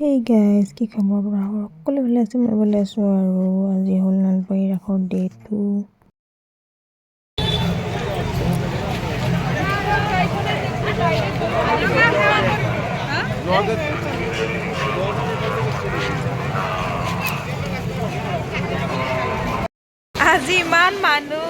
Hey guys, কি খবৰ? সকলোৱে ভালে আছে, মই ভালে আছোঁ। আৰু আজি হ'ল নলবাৰী ৰাসৰ ডে 2। আজি ইমান মানুহ।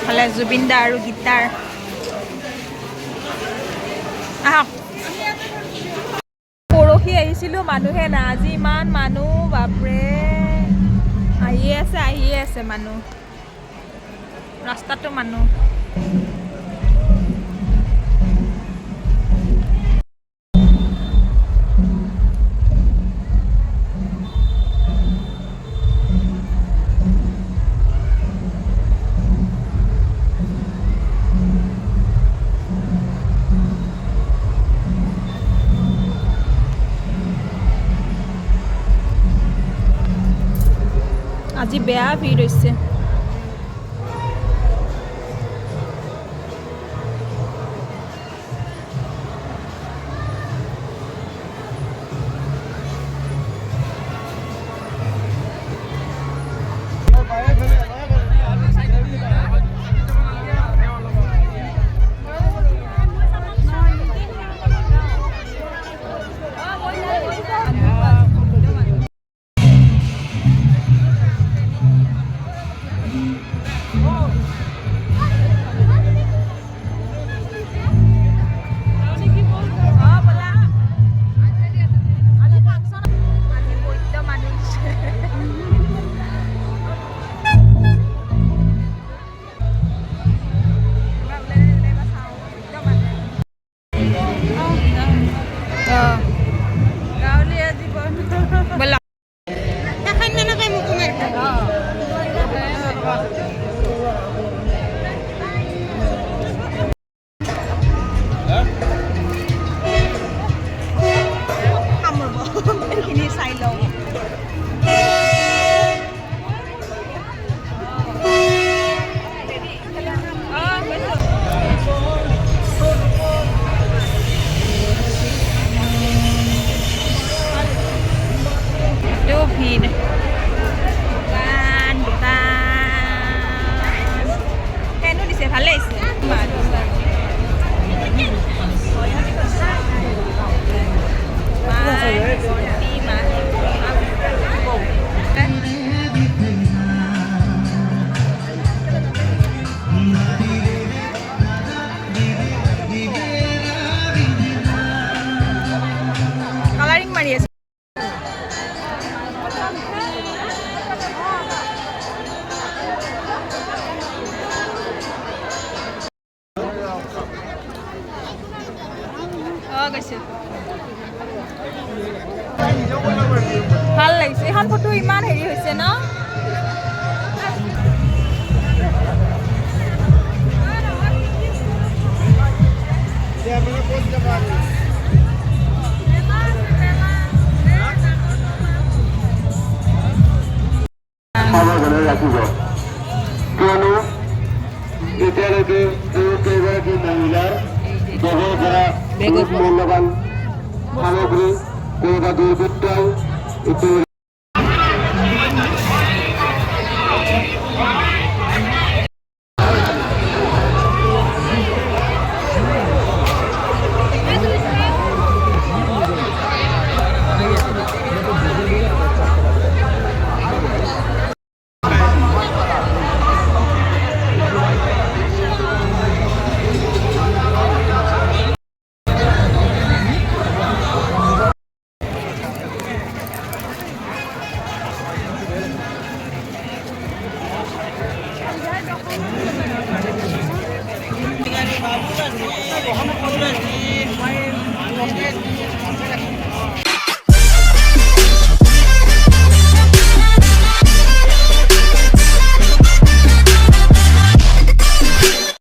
ফালে জুবিন দা আৰু গীতাৰ আহক। পৰহি আহিছিলোঁ, মানুহে না। আজি ইমান মানুহ, বাপৰে। আহিয়ে আছে মানুহ, ৰাস্তাটো মানুহ। আজি বেয়া ভিৰ হৈছে। ভালে হৈছে। কালাৰিং মাৰি আছে। ভাল লাগিছে এখন ফটো, ইমান হেৰি হৈছে ন। কিয়নো এতিয়ালৈকে কেইগৰাকী মহিলাৰ বেগৰ পৰা বহুত মূল্যৱান সামগ্ৰী, দুৰ্বৃত্তই